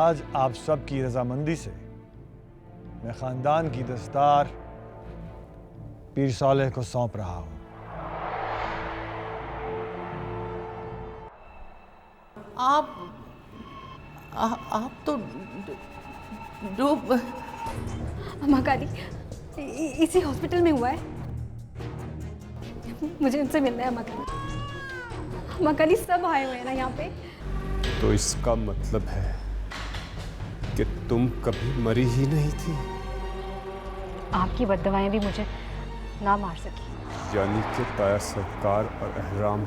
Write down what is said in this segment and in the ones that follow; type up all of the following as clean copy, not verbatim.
आज आप सब की रजामंदी से मैं खानदान की दस्तार पीर सालेह को सौंप रहा हूं। आप तो डूब। अम्मा काली इसी हॉस्पिटल में हुआ है। मुझे उनसे मिलना है अम्मा काली। अम्मा काली सब आए हुए हैं ना यहाँ पे। तो इसका मतलब है कि तुम कभी मरी ही नहीं थी। आपकी बद्दुआएं भी मुझे ना मार सकी। यानी कि ताया सरकार और अहराम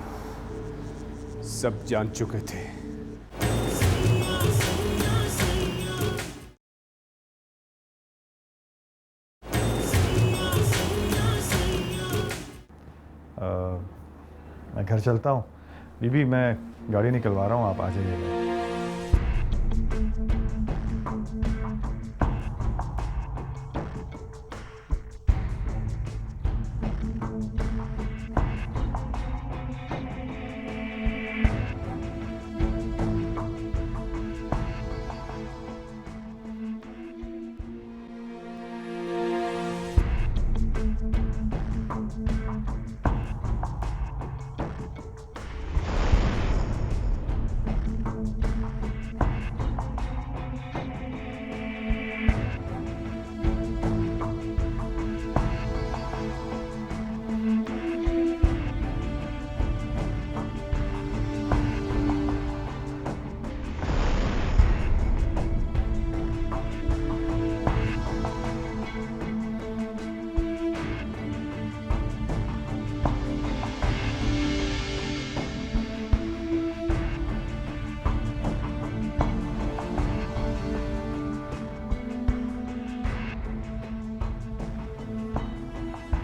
सब जान चुके थे। मैं घर चलता हूँ। बीबी, मैं गाड़ी निकलवा रहा हूँ, आप आ जाइएगा।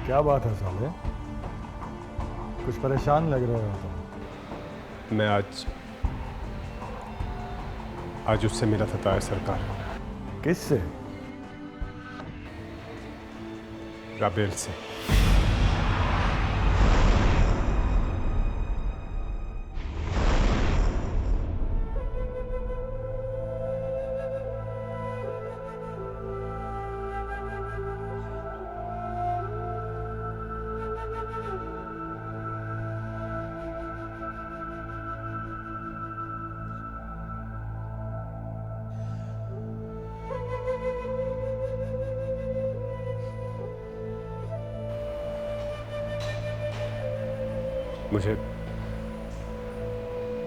क्या बात है साले, कुछ परेशान लग रहे हो तुम। मैं आज उससे मिला था ताया सरकार। किससे? राबेल से।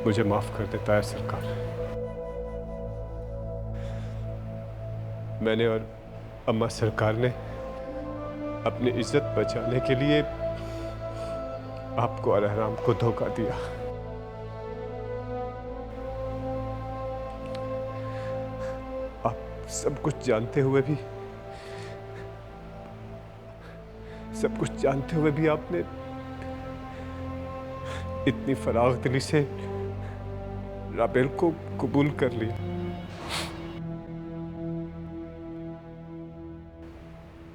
मुझे माफ कर देता है सरकार। मैंने और अम्मा सरकार ने अपनी इज्जत बचाने के लिए आपको और अहराम को धोखा दिया। आप सब कुछ जानते हुए भी आपने इतनी फराग दिली से राबेल को कबूल कर लिया।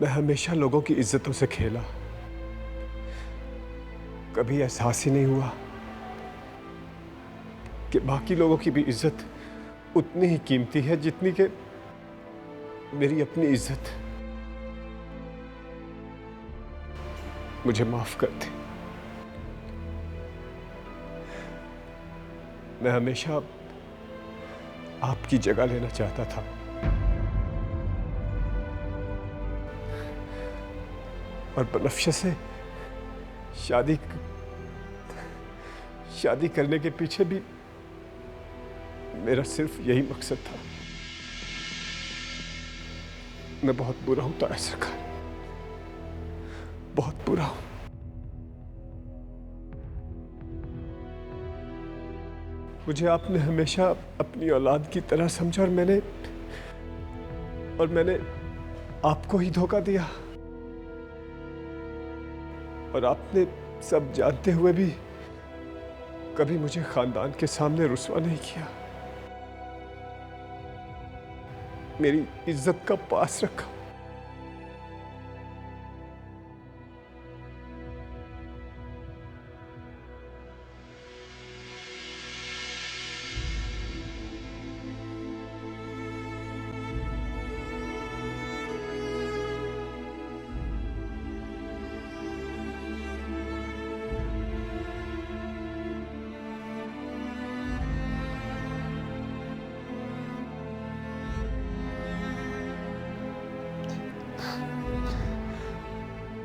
मैं हमेशा लोगों की इज्जतों से खेला, कभी एहसास ही नहीं हुआ कि बाकी लोगों की भी इज्जत उतनी ही कीमती है जितनी कि मेरी अपनी इज्जत। मुझे माफ कर दे। मैं हमेशा आपकी जगह लेना चाहता था, और बनफ्शा से शादी करने के पीछे भी मेरा सिर्फ यही मकसद था। मैं बहुत बुरा हूं ताया सरकार, बहुत बुरा हूं। मुझे आपने हमेशा अपनी औलाद की तरह समझा और मैंने आपको ही धोखा दिया। और आपने सब जानते हुए भी कभी मुझे खानदान के सामने रुस्वा नहीं किया, मेरी इज्जत का पास रखा।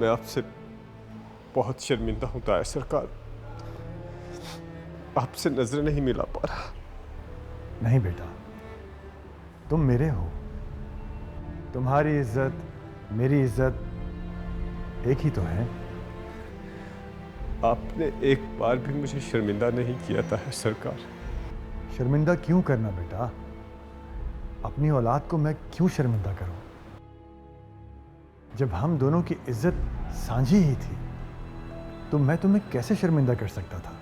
मैं आपसे बहुत शर्मिंदा हूं ताया सरकार। आपसे नजरें नहीं मिला पा रहा। नहीं बेटा, तुम मेरे हो। तुम्हारी इज्जत मेरी इज्जत एक ही तो है। आपने एक बार भी मुझे शर्मिंदा नहीं किया था सरकार। शर्मिंदा क्यों करना बेटा? अपनी औलाद को मैं क्यों शर्मिंदा करूं? जब हम दोनों की इज्जत सांझी ही थी तो मैं तुम्हें कैसे शर्मिंदा कर सकता था?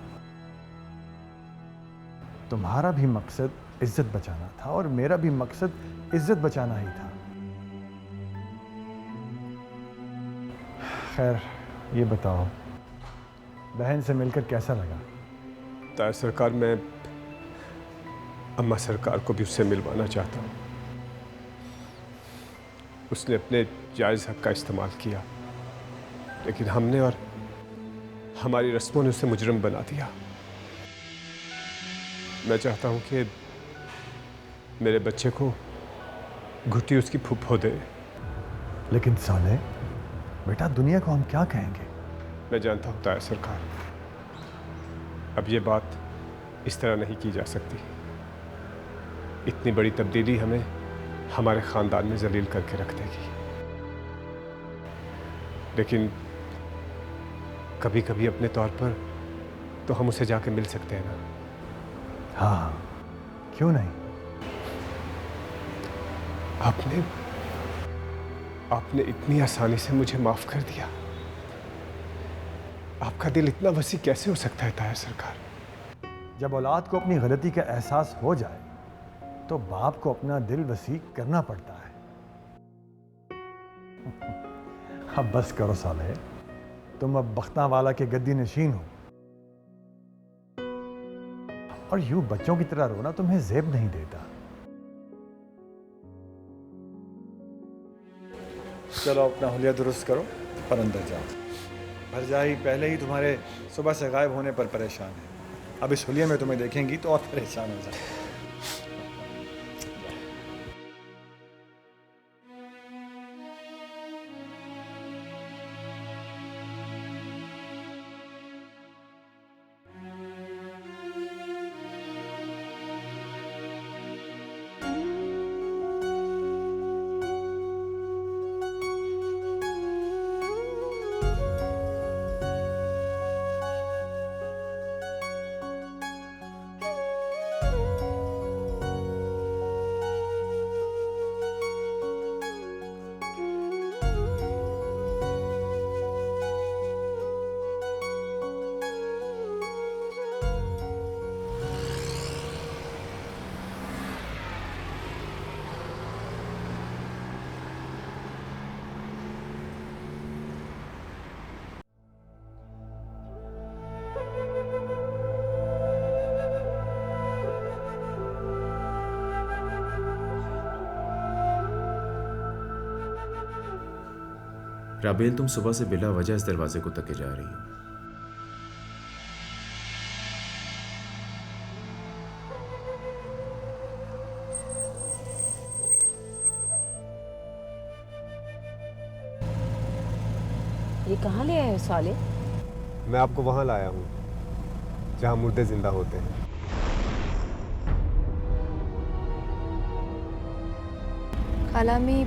तुम्हारा भी मकसद इज्जत बचाना था और मेरा भी मकसद इज्जत बचाना ही था। खैर, ये बताओ, बहन से मिलकर कैसा लगा? ताया सरकार, मैं अम्मा सरकार को भी उससे मिलवाना चाहता हूँ। उसने अपने जायज़ हक का इस्तेमाल किया, लेकिन हमने और हमारी रस्मों ने उसे मुजरिम बना दिया। मैं चाहता हूँ कि मेरे बच्चे को घुट्टी उसकी फूफो दे। लेकिन साले, बेटा दुनिया को हम क्या कहेंगे? मैं जानता हूँ ताया सरकार, अब ये बात इस तरह नहीं की जा सकती। इतनी बड़ी तब्दीली हमें हमारे ख़ानदान में जलील करके रख देगी। लेकिन कभी कभी अपने तौर पर तो हम उसे जाके मिल सकते हैं ना? हाँ, क्यों नहीं? आपने इतनी आसानी से मुझे माफ कर दिया। आपका दिल इतना वसी कैसे हो सकता है ताया सरकार? जब औलाद को अपनी गलती का एहसास हो जाए तो बाप को अपना दिल वसी करना पड़ता है। अब बस करो साले, तुम अब बख्तावाला के गद्दी नशीन हो और यूं बच्चों की तरह रोना तुम्हें जेब नहीं देता। चलो अपना हुलिया दुरुस्त करो और अंदर जाओ। भरजाई पहले ही तुम्हारे सुबह से गायब होने पर परेशान है। अब इस हुलिये में तुम्हें देखेंगी तो और परेशान हो जाए। राबेल, तुम सुबह से बिला वजह इस दरवाजे को तके जा रही हो। ये कहाँ ले आए हो साले? मैं आपको वहां लाया हूँ जहां मुर्दे जिंदा होते हैं। खाला मी,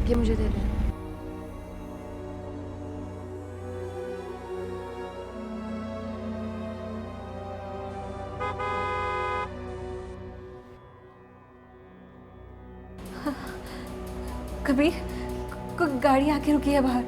ये मुझे दे दें। कबीर, कोई गाड़ी आके रुकी है बाहर।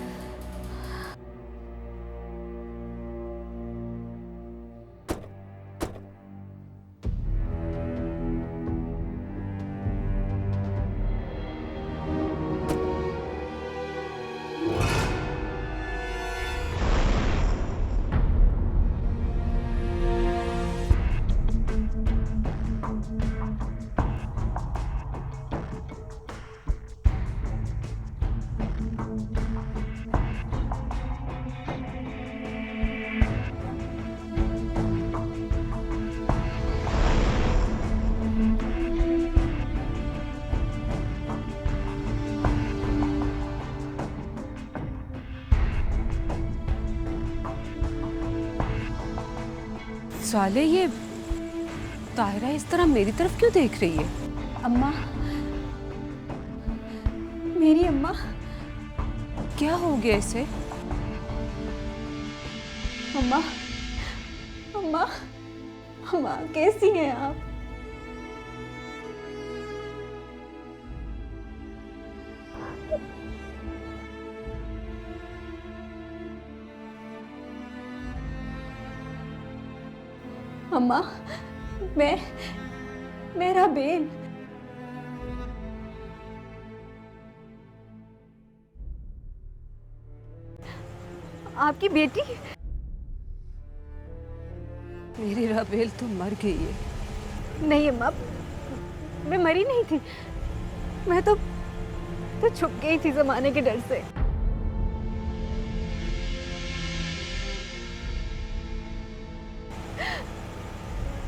साले, ये ताहिरा इस तरह मेरी तरफ क्यों देख रही है? अम्मा, मेरी अम्मा। क्या हो गया इसे? अम्मा, अम्मा, अम्मा कैसी हैं आप? अम्मा, मैं राबेल। आपकी बेटी? मेरी राबेल तो मर गई है। नहीं अम्मा, मैं मरी नहीं थी। मैं तो छुप गई थी जमाने के डर से।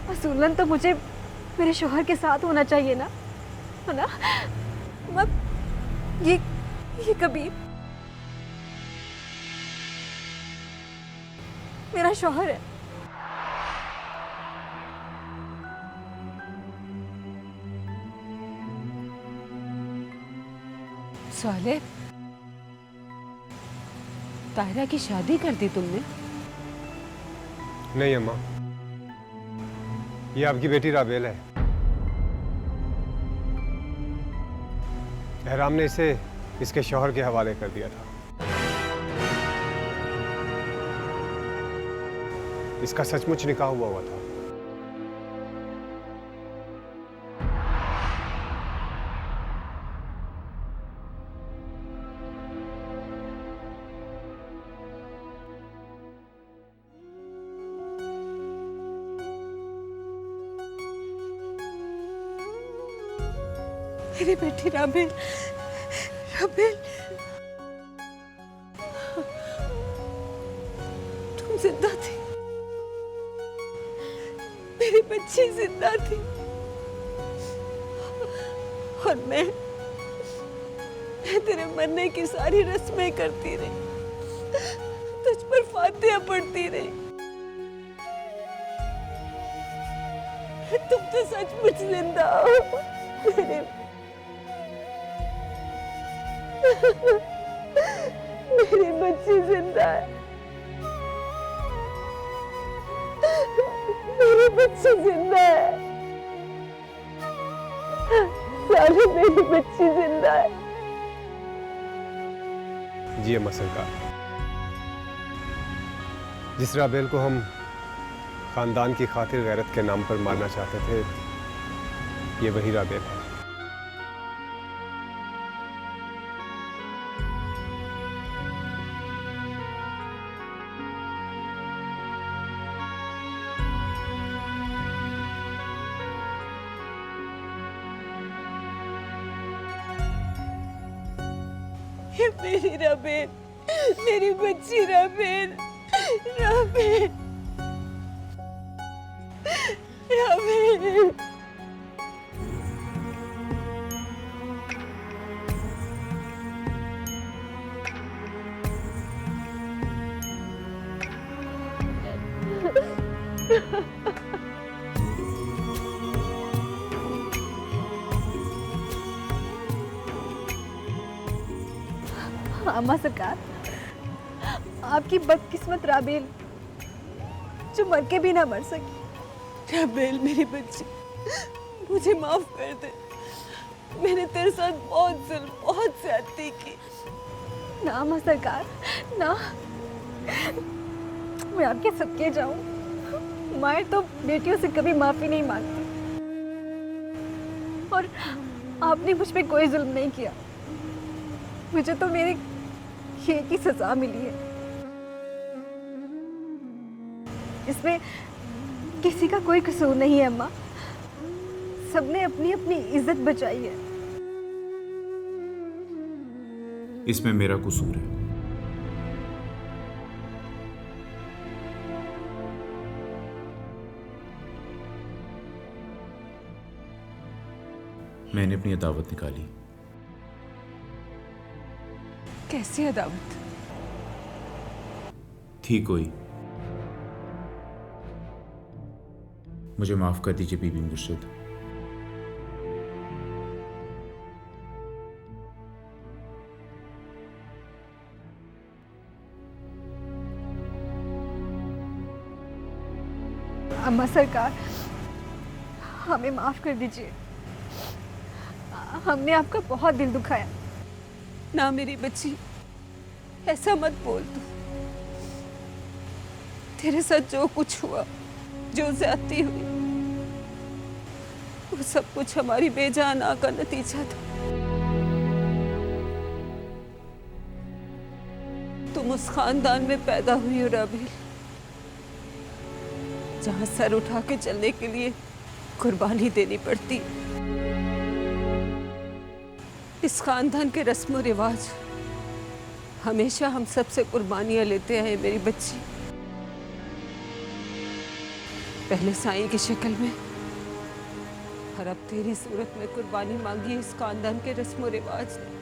असूलन तो मुझे मेरे शोहर के साथ होना चाहिए ना, है ना? मत ये कबीर मेरा शोहर है। साले, ताहिरा की शादी कर दी तुमने? नहीं अम्मा, ये आपकी बेटी राबेल है। एहराम ने इसे इसके शौहर के हवाले कर दिया था। इसका सचमुच निकाह हुआ था। मेरी बेटी राबेल, राबेल, तुम जिंदा थी, मेरी बच्ची जिंदा थी, और मैं तेरे मरने की सारी रस्में करती रही, तुझ पर फातिहा पढ़ती रही। तुम तो सचमुच जिंदा हो मेरे मेरी बच्ची जिंदा है, मेरी बच्ची जिंदा है, साले मेरी बच्ची जिंदा है। जी अम्मा सरकार, जिस राबेल को हम खानदान की खातिर गैरत के नाम पर मारना चाहते थे, ये वही राबेल है। मेरी राबेल, मेरी बच्ची राबेल, राबेल, राबेल। अम्मा सरकार, आपकी बदकिस्मत राबेल जो मर के भी ना मर सकी। राबेल मेरी बच्ची, मुझे माफ कर दे, मैंने तेरे साथ बहुत जुल्म, बहुत ज्यादती की। ना अम्मा सरकार, ना, मैं आपके सदके जाऊं। माए तो बेटियों से कभी माफी नहीं मांगती, और आपने मुझ पे कोई जुल्म नहीं किया। मुझे तो मेरे खेल की सजा मिली है, इसमें किसी का कोई कसूर नहीं है अम्मा। सबने अपनी अपनी इज्जत बचाई है। इसमें मेरा कसूर है। मैंने अपनी अदावत निकाली। कैसी अदावत? 'थी' कोई, 'थी' 'कोई, मुझे माफ़ कर दीजिए बीबी मुर्शिद। अम्मा सरकार, हमें माफ़ कर दीजिए। हमने आपका बहुत दिल दुखाया। ना मेरी बच्ची, ऐसा मत बोल तू। तेरे साथ जो कुछ हुआ, जो ज्यादती हुई, वो सब कुछ हमारी बेजाना का नतीजा था। तुम उस खानदान में पैदा हुई हो राबेल, जहां सर उठा के चलने के लिए कुर्बानी देनी पड़ती। इस खानदान के रस्म रिवाज हमेशा हम सबसे कुर्बानियां लेते आए मेरी बच्ची। पहले साईं की शक्ल में और अब तेरी सूरत में कुर्बानी मांगी इस खानदान के रस्म रिवाज ने।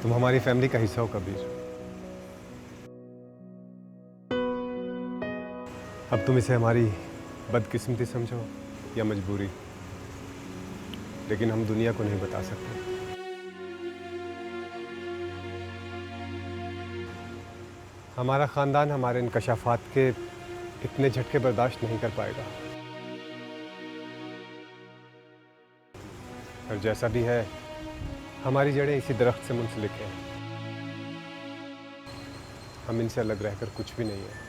तुम हमारी फैमिली का हिस्सा हो कबीर। अब तुम इसे हमारी बदकिस्मती समझो या मजबूरी, लेकिन हम दुनिया को नहीं बता सकते। हमारा खानदान हमारे इंकशाफात के इतने झटके बर्दाश्त नहीं कर पाएगा। और जैसा भी है, हमारी जड़ें इसी दरख्त से मुंसलिक हैं। हम इनसे अलग रहकर कुछ भी नहीं है।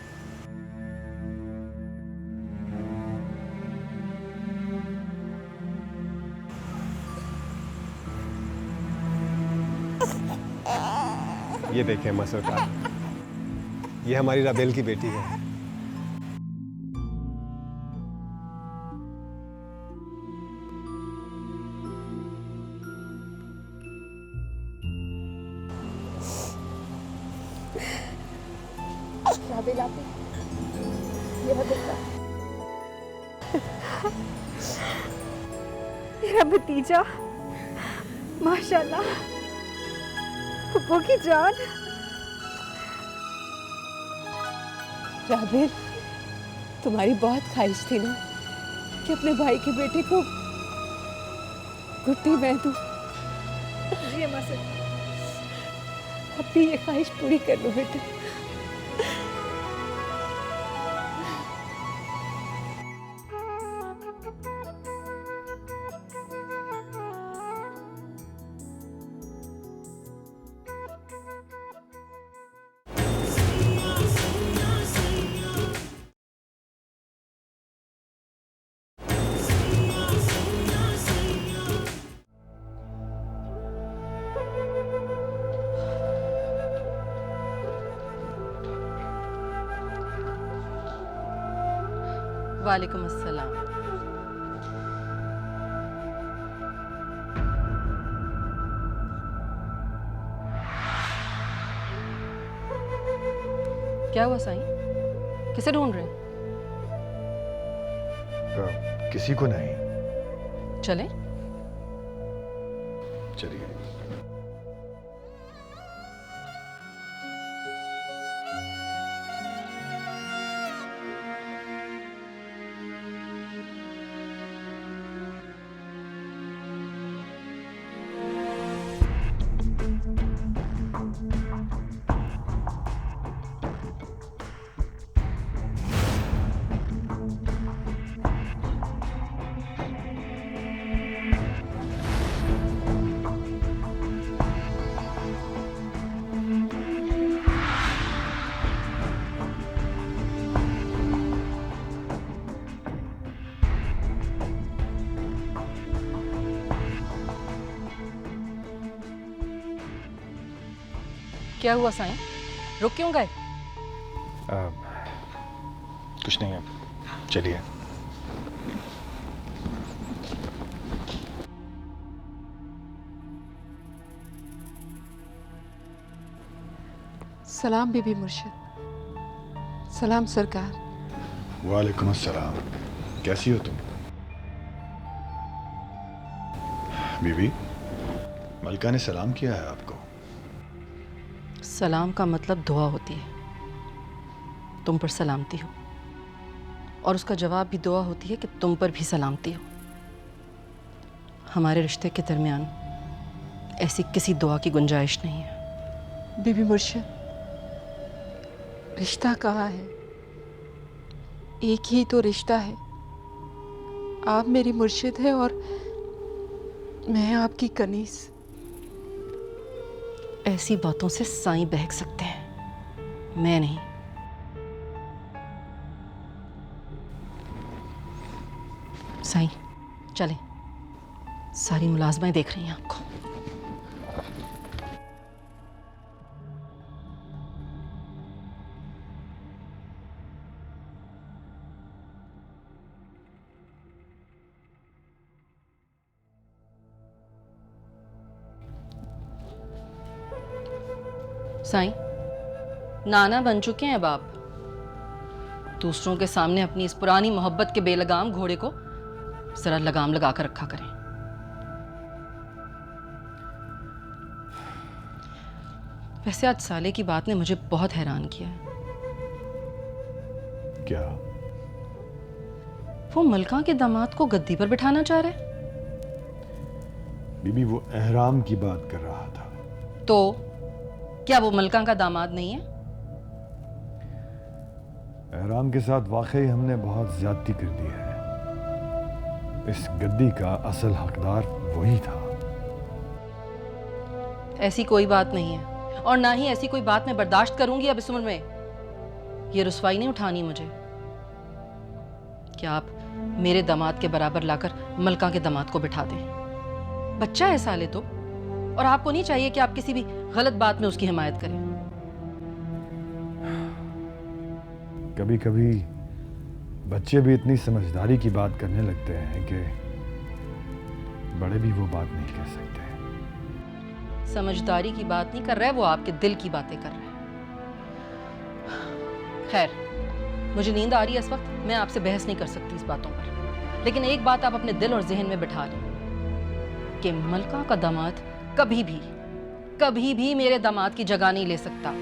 ये देखें अम्मा सरकार, ये हमारी राबेल की बेटी है। राबेल आप ये बता, मेरा भतीजा, माशाल्लाह, फुप्पो की जान। राबेल, तुम्हारी बहुत ख्वाहिश थी ना कि अपने भाई के बेटे को गुट्टी मैं दूं। जी अम्मा सरकार। अब भी ये ख्वाहिश पूरी कर लो बेटा। वालेकुम अस्सलाम। क्या हुआ साईं? किसे ढूंढ रहे हैं? किसी को नहीं। चलें? चलिए। क्या हुआ साईं? रुक क्यों गए? कुछ नहीं है, चलिए। सलाम बीबी मुर्शिद। सलाम सरकार। वालेकुम अस्सलाम। कैसी हो तुम? बीबी, मलका ने सलाम किया है आपको। सलाम का मतलब दुआ होती है। तुम पर सलामती हो, और उसका जवाब भी दुआ होती है कि तुम पर भी सलामती हो। हमारे रिश्ते के दरमियान ऐसी किसी दुआ की गुंजाइश नहीं है। बीबी मुर्शिद, रिश्ता कहाँ है? एक ही तो रिश्ता है। आप मेरी मुर्शिद है और मैं आपकी कनीस। ऐसी बातों से साईं बहक सकते हैं, मैं नहीं। साईं चलें, सारी मुलाजमाएं देख रही हैं आपको। साईं, नाना बन चुके हैं अब आप। दूसरों के सामने अपनी इस पुरानी मोहब्बत के बेलगाम घोड़े को जरा लगाम लगा कर रखा करें। वैसे आज साले की बात ने मुझे बहुत हैरान किया है। क्या? वो मलका के दामाद को गद्दी पर बिठाना चाह रहे? बीबी, वो एहराम की बात कर रहा था। तो क्या वो मलका का दामाद नहीं है? एहराम के साथ वाकई हमने बहुत ज्यादती कर दी है। इस गद्दी का असल हकदार वही था। ऐसी कोई बात नहीं है, और ना ही ऐसी कोई बात मैं बर्दाश्त करूंगी अब इस उम्र में। ये रुसवाई नहीं उठानी मुझे। क्या आप मेरे दामाद के बराबर लाकर मलका के दामाद को बिठा दें? बच्चा है साले तो, और आपको नहीं चाहिए कि आप किसी भी गलत बात में उसकी हिमायत करें। कभी कभी बच्चे भी इतनी समझदारी की बात करने लगते हैं कि बड़े भी वो बात नहीं कह सकते। समझदारी की बात नहीं कर रहा है वो, आपके दिल की बातें कर रहा है। खैर, मुझे नींद आ रही है इस वक्त, मैं आपसे बहस नहीं कर सकती इस बातों पर। लेकिन एक बात आप अपने दिल और जहन में बिठा लें कि मलका का दामाद कभी भी मेरे दामाद की जगह नहीं ले सकता।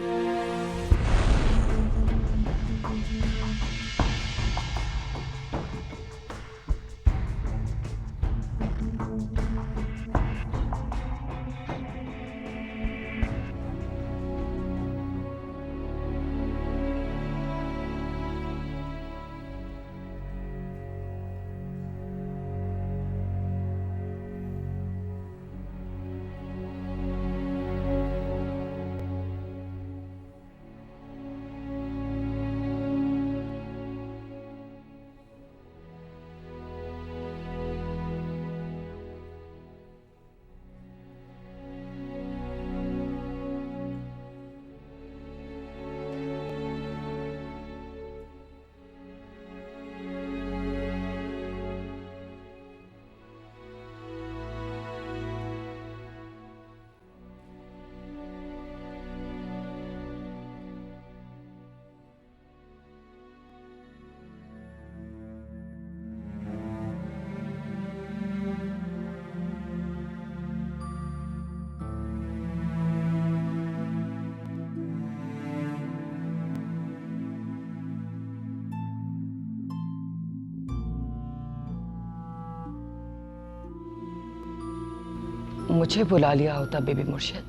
मुझे बुला लिया होता बीबी मुर्शिद,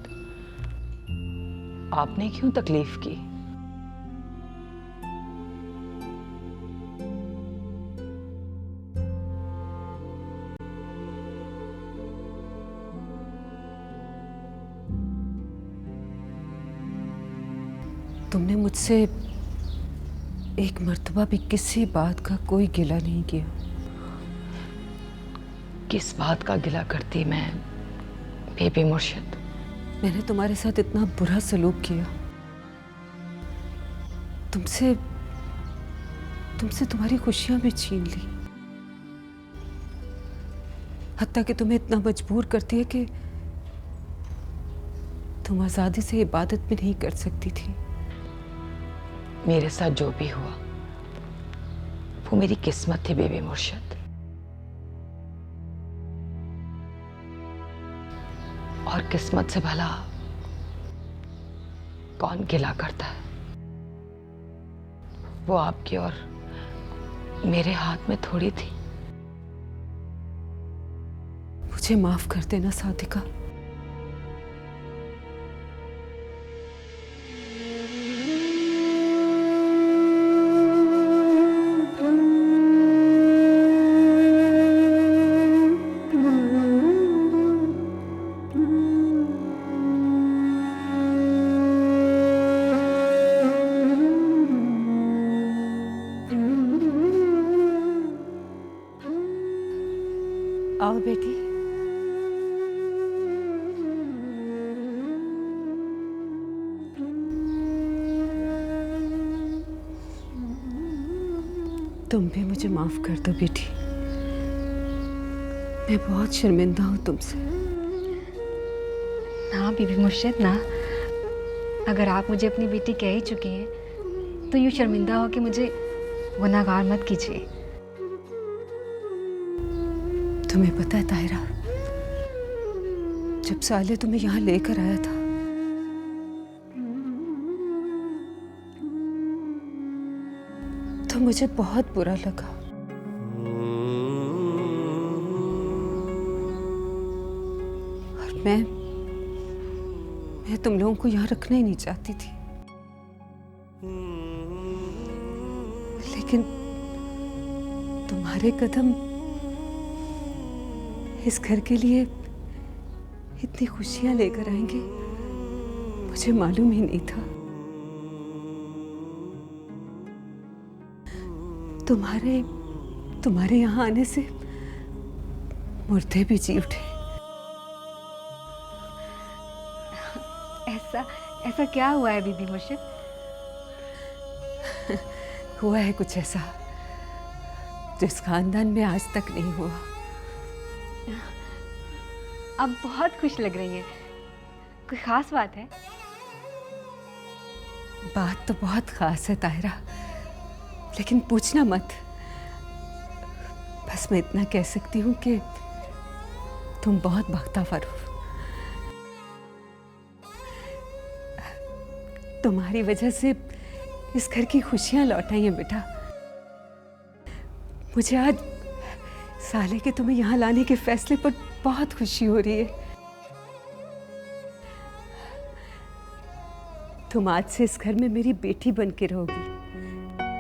आपने क्यों तकलीफ की? तुमने मुझसे एक मर्तबा भी किसी बात का कोई गिला नहीं किया। किस बात का गिला करती मैं बीबी मुर्शिद? मैंने तुम्हारे साथ इतना बुरा सलूक किया, तुमसे तुम्हारी खुशियां भी छीन ली, हत्ता कि तुम्हें इतना मजबूर करती है कि तुम आजादी से इबादत भी नहीं कर सकती थी। मेरे साथ जो भी हुआ वो मेरी किस्मत थी बेबी मुर्शिद। और किस्मत से भला कौन गिला करता है? वो आपकी और मेरे हाथ में थोड़ी थी। मुझे माफ कर देना सादिका। आओ बेटी। तुम भी मुझे माफ कर दो बेटी। मैं बहुत शर्मिंदा हूँ तुमसे। ना बीबी मुर्शिद ना, अगर आप मुझे अपनी बेटी कह ही चुकी हैं तो यूँ शर्मिंदा हो कि मुझे गुनाहगार मत कीजिए। तुम्हें पता है ताहिरा, जब साले तुम्हें यहाँ लेकर आया था तो मुझे बहुत बुरा लगा। और मैं तुम लोगों को यहाँ रखना ही नहीं चाहती थी, लेकिन तुम्हारे कदम इस घर के लिए इतनी खुशियां लेकर आएंगे मुझे मालूम ही नहीं था। तुम्हारे यहाँ आने से मुर्दे भी जी उठे। ऐसा क्या हुआ है बीबी मुर्शिद? हुआ है कुछ ऐसा जिस खानदान में आज तक नहीं हुआ। आप बहुत खुश लग रही हैं। कोई खास बात है? बात तो बहुत खास है ताहिरा, लेकिन पूछना मत। बस मैं इतना कह सकती हूँ कि तुम बहुत बख्तावर हो। तुम्हारी वजह से इस घर की खुशियाँ लौट आई हैं बेटा। मुझे आज साले के तुम्हें यहाँ लाने के फैसले पर बहुत खुशी हो रही है। तुम आज से इस घर में मेरी बेटी बन के रहोगी,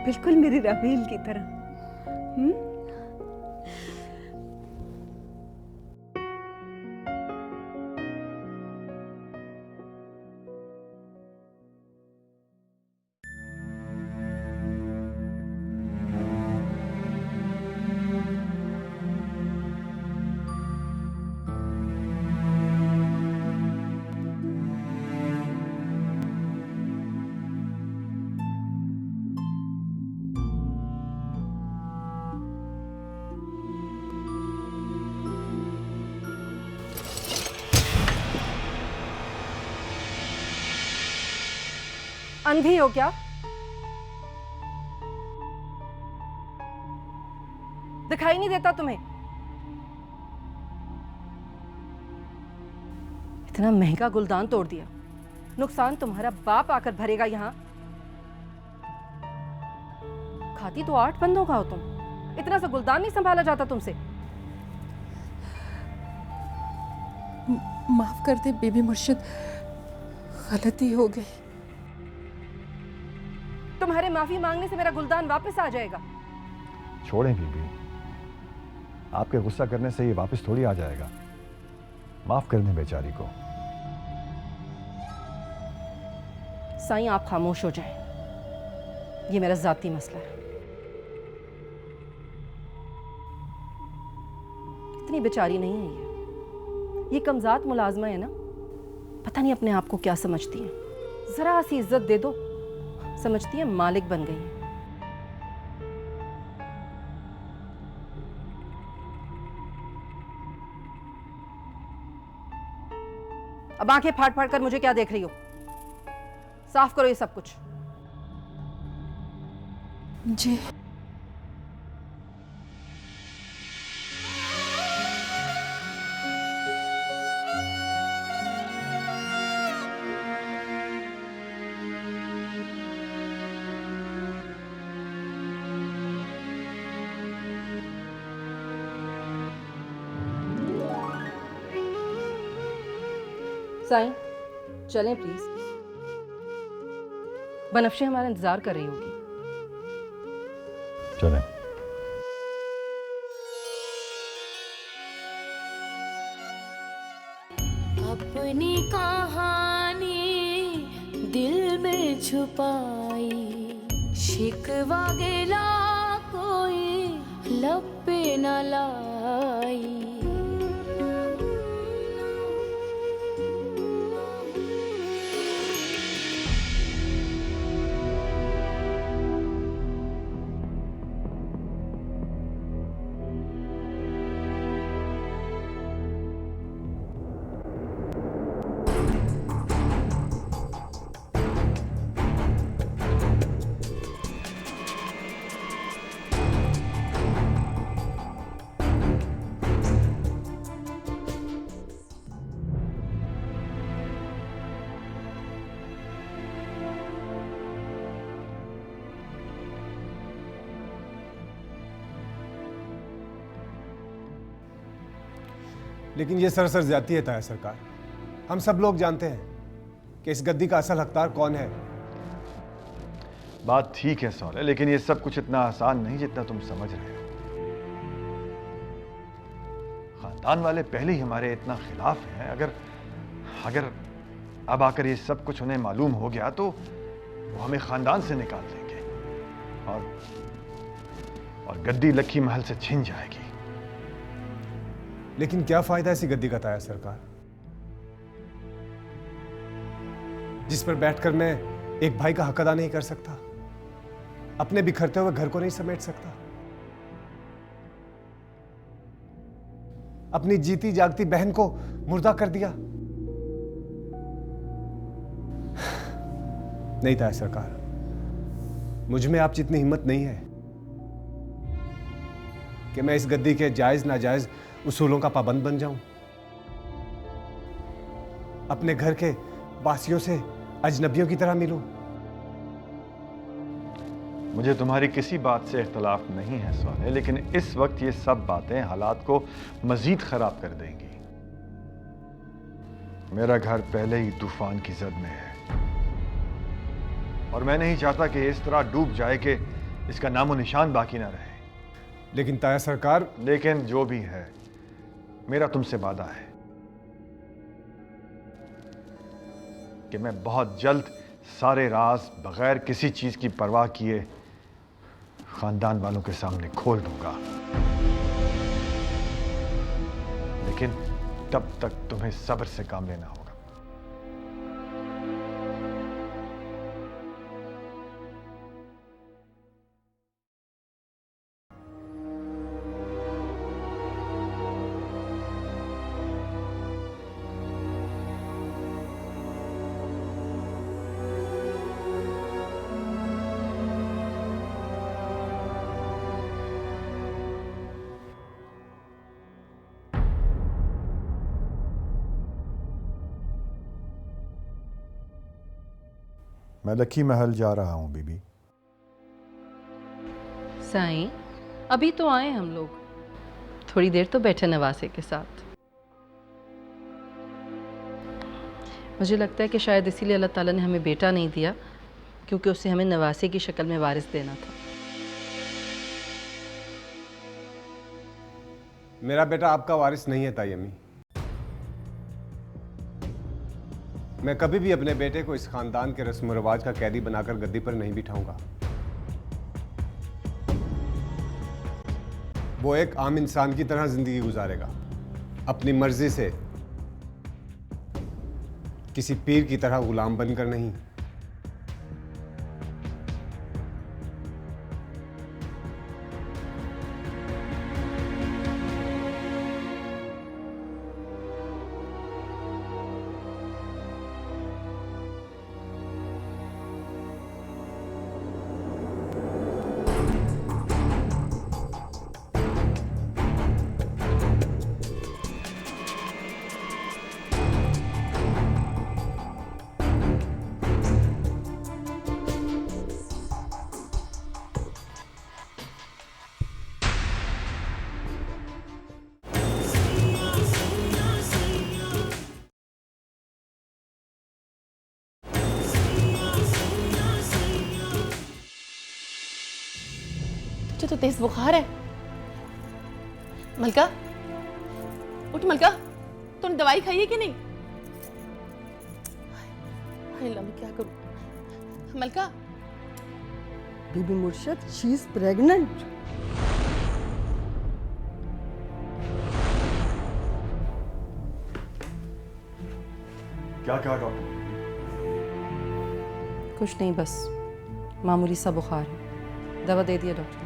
बिल्कुल मेरी राहेल की तरह। अंधी हो क्या? दिखाई नहीं देता तुम्हें? इतना महंगा गुलदान तोड़ दिया, नुकसान तुम्हारा बाप आकर भरेगा यहाँ। खाती तो 8 बंदों का हो तुम, इतना सा गुलदान नहीं संभाला जाता तुमसे। माफ कर दे बेबी मुर्शिद, गलती हो गई। तुम्हारे माफी मांगने से मेरा गुलदान वापस आ जाएगा। छोड़ें बीबी, आपके गुस्सा करने से ये वापस थोड़ी आ जाएगा। माफ कर दें बेचारी को। साईं आप खामोश हो जाएं, ये मेरा जाती मसला है। इतनी बेचारी नहीं है ये कमजात मुलाजमा है ना, पता नहीं अपने आप को क्या समझती है। जरा सी इज्जत दे दो, समझती है मालिक बन गई है। अब आंखें फाड़ फाड़ कर मुझे क्या देख रही हो? साफ करो ये सब कुछ। जी। साईं, चलें प्लीज। बनफ्शे हमारा इंतजार कर रही होगी। चलें। अपनी कहानी दिल में छुपाई, शिकवा गिला कोई लब पे न लाई। लेकिन ये सरासर ज्यादती है ताया सरकार। हम सब लोग जानते हैं कि इस गद्दी का असल हकदार कौन है। बात ठीक है सौले, लेकिन ये सब कुछ इतना आसान नहीं जितना तुम समझ रहे हो। खानदान वाले पहले ही हमारे इतना खिलाफ हैं। अगर अब आकर ये सब कुछ उन्हें मालूम हो गया तो वो हमें खानदान से निकाल देंगे और गद्दी लक्की महल से छिन जाएगी। लेकिन क्या फायदा ऐसी गद्दी का ताया सरकार, जिस पर बैठकर मैं एक भाई का हक अदा नहीं कर सकता, अपने बिखरते हुए घर को नहीं समेट सकता, अपनी जीती जागती बहन को मुर्दा कर दिया। नहीं ताया सरकार, मुझ में आप जितनी हिम्मत नहीं है कि मैं इस गद्दी के जायज नाजायज उसूलों का पाबंद बन जाऊं, अपने घर के वासियों से अजनबियों की तरह मिलूं। मुझे तुम्हारी किसी बात से इख्तलाफ नहीं है सोने, लेकिन इस वक्त ये सब बातें हालात को मजीद खराब कर देंगी। मेरा घर पहले ही तूफान की जद में है और मैं नहीं चाहता कि इस तरह डूब जाए कि इसका नामो निशान बाकी ना रहे। लेकिन ताया सरकार, लेकिन जो भी है, मेरा तुमसे वादा है कि मैं बहुत जल्द सारे राज बगैर किसी चीज की परवाह किए खानदान वालों के सामने खोल दूंगा। लेकिन तब तक तुम्हें सब्र से काम लेना होगा। मैं लक्की महल जा रहा हूं बीबी। साईं, अभी तो आए हम लोग, थोड़ी देर तो बैठे नवासे के साथ। मुझे लगता है कि शायद इसीलिए अल्लाह ताला ने हमें बेटा नहीं दिया, क्योंकि उससे हमें नवासे की शक्ल में वारिस देना था। मेरा बेटा आपका वारिस नहीं है ताई अम्मी। मैं कभी भी अपने बेटे को इस खानदान के रस्म रिवाज का कैदी बनाकर गद्दी पर नहीं बिठाऊंगा। वो एक आम इंसान की तरह जिंदगी गुजारेगा, अपनी मर्जी से, किसी पीर की तरह गुलाम बनकर नहीं। मुझे तो तेज बुखार है। मलका, उठ मलका, तूने दवाई खाई है कि नहीं? हाय अल्लाह, मैं क्या करूं? मलका, बीबी मुर्शद, शी इज प्रेग्नेंट। क्या कहा डॉक्टर? कुछ नहीं, बस मामूली सा बुखार है। दवा दे दिया डॉक्टर ने।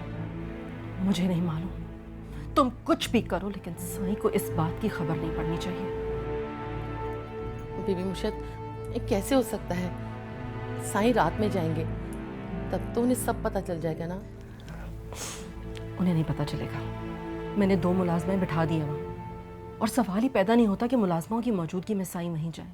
मुझे नहीं मालूम, तुम कुछ भी करो लेकिन साईं को इस बात की खबर नहीं पड़नी चाहिए। बीबी मुर्शद, ये कैसे हो सकता है? साईं रात में जाएंगे, तब तो उन्हें सब पता चल जाएगा ना। उन्हें नहीं पता चलेगा। मैंने 2 मुलाजमें बिठा दिए वहाँ, और सवाल ही पैदा नहीं होता कि मुलाजमों की मौजूदगी में साईं वहीं जाए।